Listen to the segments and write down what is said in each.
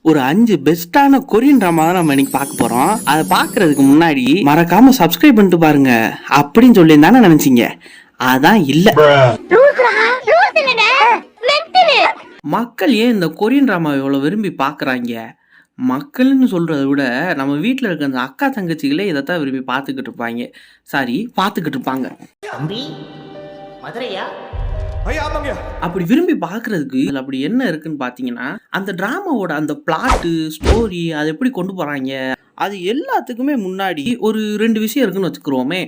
ஒரு 5 பெஸ்டான Korean drama தான் நம்ம இன்னைக்கு பார்க்க போறோம். அதை பார்க்கறதுக்கு முன்னாடி மறக்காம சப்ஸ்கிரைப் பண்ணிட்டு பாருங்க அப்படின்னு சொல்லி தானே நினைச்சீங்க. அதான் இல்ல. மக்கள் ஏன் இந்த கொரியன் டிராமாவை இவ்வளவு விரும்பி பாக்குறாங்க? மக்கள்னு சொல்றதை விட நம்ம வீட்டில் இருக்க அந்த அக்கா தங்கச்சிகளே இதைத்தான் விரும்பி பார்த்துக்கிட்டு இருப்பாங்க. பார்த்துக்கிட்டு இருப்பாங்க. அப்படி விரும்பி பார்க்கறதுக்கு அப்படி என்ன இருக்குன்னு பார்த்தீங்கன்னா, அந்த டிராமாவோட அந்த பிளாட்டு ஸ்டோரி அதை எப்படி கொண்டு போறாங்க, அது எல்லாத்துக்குமே முன்னாடி ஒரு 2 விஷயம் இருக்குன்னு வச்சுக்கிறோமே.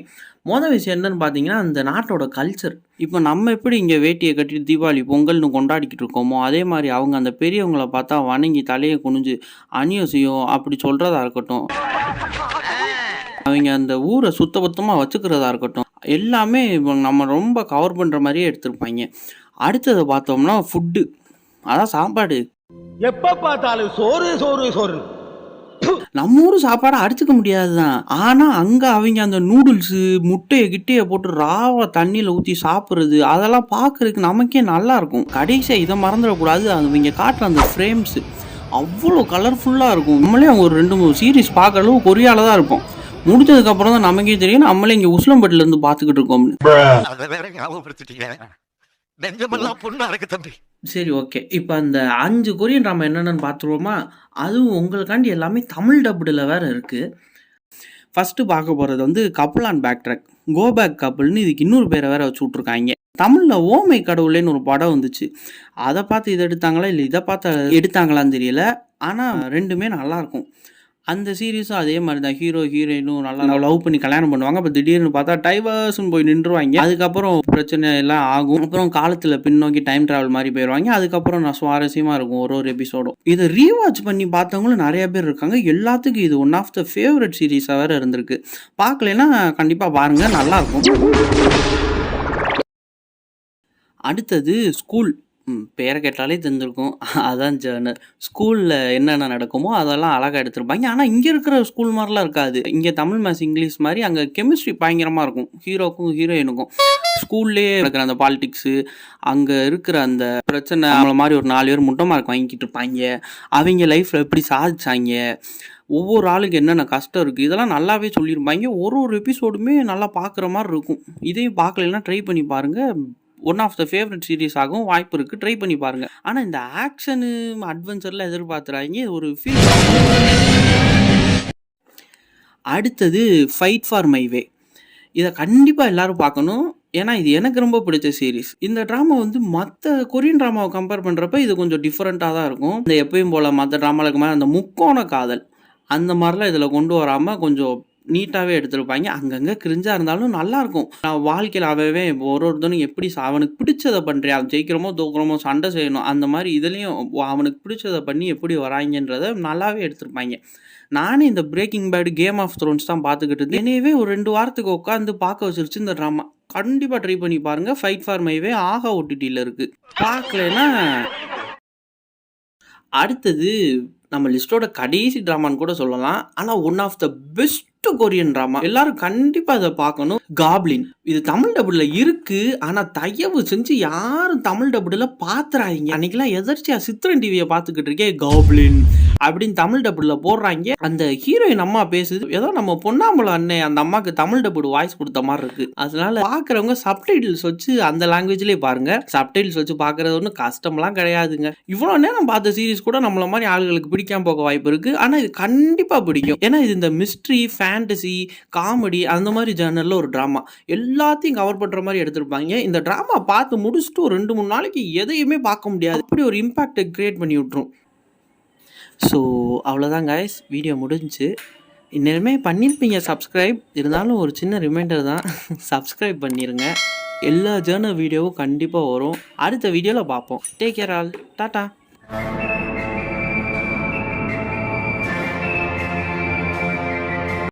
மொதல் விஷயம் என்னன்னு பார்த்தீங்கன்னா, அந்த நாட்டோட கல்ச்சர். இப்போ நம்ம எப்படி இங்கே வேட்டியை கட்டிட்டு தீபாவளி பொங்கல்னு கொண்டாடிக்கிட்டு இருக்கோமோ, அதே மாதிரி அவங்க அந்த பெரியவங்கள பார்த்தா வணங்கி தலையை குனிஞ்சு அநியோசியம் அப்படி சொல்கிறதா இருக்கட்டும், அவங்க அந்த ஊரை சுத்தபத்தமாக வச்சுக்கிறதா இருக்கட்டும், எல்லாமே நம்ம ரொம்ப கவர் பண்ணுற மாதிரியே எடுத்திருப்பாங்க. அடுத்ததை பார்த்தோம்னா ஃபுட்டு, அதான் சாப்பாடு. எப்போ பார்த்தாலும் சோறு சோறு சோறு. நம்ம ஊர் சாப்பாடை அடிச்சுக்க முடியாது தான். ஆனால் அங்கே அவங்க அந்த நூடுல்ஸு முட்டையை போட்டு ராவா தண்ணியில் ஊற்றி சாப்பிட்றது, அதெல்லாம் பார்க்குறதுக்கு நமக்கே நல்லா இருக்கும். கடைசியாக இதை மறந்துடக்கூடாது, அவங்க காட்டுற அந்த ஃப்ரேம்ஸு அவ்வளோ கலர்ஃபுல்லாக இருக்கும். நம்மளே அவங்க ஒரு 2-3 சீரீஸ் பார்க்குற அளவு கொரியாவில் தான் இருப்போம். முடிஞ்சதுக்கப்புறம் தான் நமக்கே தெரியும் நம்மளே இங்கே உஸ்லம்பட்டிலேருந்து பார்த்துக்கிட்டு இருக்கோம்னு. சரி, ஓகே. இப்போ அந்த 5 கொரியன் ட்ராமா என்னென்னு பார்த்துருவோமா? அதுவும் உங்களுக்காண்டி எல்லாமே தமிழ் டப்புடில் வேறு இருக்குது. ஃபஸ்ட்டு பார்க்க போகிறது வந்து couple and back track, go back கப்புள்னு இதுக்கு இன்னொரு பேரை வேறு வச்சு விட்ருக்காங்க. தமிழில் ஓமை கடவுளேன்னு ஒரு படம் வந்துச்சு. அதை பார்த்து இதை எடுத்தாங்களா இல்லை இதை பார்த்து எடுத்தாங்களான்னு தெரியல. ஆனால் 2மே நல்லாயிருக்கும். அந்த சீரீஸும் அதே மாதிரி தான். ஹீரோ ஹீரோயினும் நல்லா லவ் பண்ணி கல்யாணம் பண்ணுவாங்க. அப்போ திடீர்னு பார்த்தா டைவர்ஸ்னு போய் நின்றுவாங்க. அதுக்கப்புறம் பிரச்சனை எல்லாம் ஆகும். அப்புறம் காலத்தில் பின்னோக்கி டைம் ட்ராவல் மாதிரி போயிடுவாங்க. அதுக்கப்புறம் நான் சுவாரஸ்யமாக இருக்கும் ஒரு எபிசோடும். இதை ரீவாட்ச் பண்ணி பார்த்தவங்களும் நிறைய பேர் இருக்காங்க. எல்லாத்துக்கும் இது ஒன் ஆஃப் த ஃபேவரட் சீரீஸாக வேறு இருந்திருக்கு. பார்க்கலன்னா கண்டிப்பாக பாருங்கள், நல்லாயிருக்கும். அடுத்தது ஸ்கூல். பேரை கேட்டாலே தெரிஞ்சிருக்கும், அதான் ஜேர்னர். ஸ்கூலில் என்னென்ன நடக்குமோ அதெல்லாம் அழகாக எடுத்திருப்பாங்க. ஆனால் இங்கே இருக்கிற ஸ்கூல் மாதிரிலாம் இருக்காது. இங்கே தமிழ் மேத்ஸ் இங்கிலீஷ் மாதிரி, அங்கே கெமிஸ்ட்ரி பயங்கரமாக இருக்கும். ஹீரோக்கும் ஹீரோயினுக்கும் ஸ்கூல்லேயே இருக்கிற அந்த பாலிடிக்ஸு, அங்கே இருக்கிற அந்த பிரச்சனை, அவங்கள மாதிரி ஒரு 4 பேர் முட்டை மார்க் வாங்கிக்கிட்டு இருப்பாங்க. அவங்க லைஃப்பில் எப்படி சாதிச்சாங்க, ஒவ்வொரு ஆளுக்கு என்னென்ன கஷ்டம் இருக்குது, இதெல்லாம் நல்லாவே சொல்லியிருப்பாங்க. ஒரு எபிசோடுமே நல்லா பார்க்குற மாதிரி இருக்கும். இதையும் பார்க்கலன்னா ட்ரை பண்ணி பாருங்கள். One of the favourite series ஆகும், வாய்ப்பு இருக்குது, ட்ரை பண்ணி பாருங்கள். ஆனால் இந்த ஆக்ஷனு அட்வென்ச்சர்லாம் எதிர்பார்த்துறாங்க, ஒரு ஃபீல். அடுத்தது ஃபைட் ஃபார் மை வே. இதை கண்டிப்பாக எல்லோரும் பார்க்கணும். ஏன்னா இது எனக்கு ரொம்ப பிடிச்ச சீரீஸ். இந்த ட்ராமா வந்து மற்ற கொரியன் ட்ராமாவை கம்பேர் பண்ணுறப்ப இது கொஞ்சம் டிஃப்ரெண்ட்டாக தான் இருக்கும். இந்த எப்பயும் போல் மற்ற ட்ராமாவுக்கு மேலே அந்த முக்கோண காதல் அந்த மாதிரிலாம் இதில் கொண்டு வராமல் கொஞ்சம் நீட்டாகவே எடுத்துருப்பாங்க. அங்கங்கே கிரிஞ்சாக இருந்தாலும் நல்லாயிருக்கும். நான் வாழ்க்கையில் அவவே ஒருத்தனும் எப்படி அவனுக்கு பிடிச்சதை பண்ணுறியா, ஜெயிக்கிறோமோ தோக்குறோமோ சண்டை செய்யணும், அந்த மாதிரி இதுலேயும் அவனுக்கு பிடிச்சதை பண்ணி எப்படி வராங்கன்றதை நல்லாவே எடுத்திருப்பாங்க. நானே இந்த breaking bad, game of thrones தான் பார்த்துக்கிட்டு இருந்தேன். என்னையவே ஒரு 2 வாரத்துக்கு உட்காந்து பார்க்க வச்சிருச்சு இந்த ட்ராமா. கண்டிப்பாக ட்ரை பண்ணி பாருங்கள். ஃபைட் ஃபார் மை வே ஆஹா OTTயில் இருக்குது. பார்க்கலன்னா அடுத்தது நம்ம லிஸ்ட்டோட கடைசி ட்ராமான்னு கூட சொல்லலாம். ஆனால் one of the best Korean drama, எல்லாரும் கண்டிப்பாக இதை பார்க்கணும். காப்ளின். இது தமிழ் டபுளில் இருக்குது. ஆனால் தயவு செஞ்சு யாரும் தமிழ் டபுளில் பார்த்துறாங்க. அன்றைக்கெல்லாம் எதர்ச்சியாக சித்திரன் டிவியை பார்த்துக்கிட்டு இருக்கேன், காப்ளின் அப்படின்னு தமிழ் டபுளில் போடுறாங்க. அந்த ஹீரோயின் அம்மா பேசுது, ஏதோ நம்ம பொன்னாம்பலம் அண்ணே அந்த அம்மாவுக்கு தமிழ் டபுள் வாய்ஸ் கொடுத்த மாதிரி இருக்குது. அதனால பார்க்குறவங்க சப்டைட்டில்ஸ் வச்சு அந்த லாங்குவேஜ்லேயே பாருங்கள். சப்டைட்டில்ஸ் வச்சு பார்க்குறது ஒன்றும் கஷ்டம்லாம் கிடையாதுங்க. இவ்வளோ நேரம் பார்த்த சீரீஸ் கூட நம்மள மாதிரி ஆளுகளுக்கு பிடிக்காம போக வாய்ப்பு இருக்குது. ஆனால் இது கண்டிப்பாக பிடிக்கும். ஏன்னா இது இந்த மிஸ்ட்ரி, ஃபேண்டசி, காமெடி அந்த மாதிரி ஜேர்னலில் ஒரு ட்ராமா எல்லாத்தையும் கவர் பண்ணுற மாதிரி எடுத்திருப்பாங்க. இந்த ட்ராமா பார்த்து முடிச்சுட்டு ஒரு 2-3 நாளைக்கு எதையுமே பார்க்க முடியாது. அப்படி ஒரு இம்பாக்டை க்ரியேட் பண்ணி விட்ரும். ஸோ அவ்வளோதான் கைஸ், வீடியோ முடிஞ்சிச்சு. இனிமே பண்ணியிருப்பீங்க சப்ஸ்கிரைப், இருந்தாலும் ஒரு சின்ன ரிமைண்டர் தான், சப்ஸ்கிரைப் பண்ணிடுங்க. எல்லா ஜேர்னல் வீடியோவும் கண்டிப்பாக வரும். அடுத்த வீடியோவில் பார்ப்போம். Take care all, tata.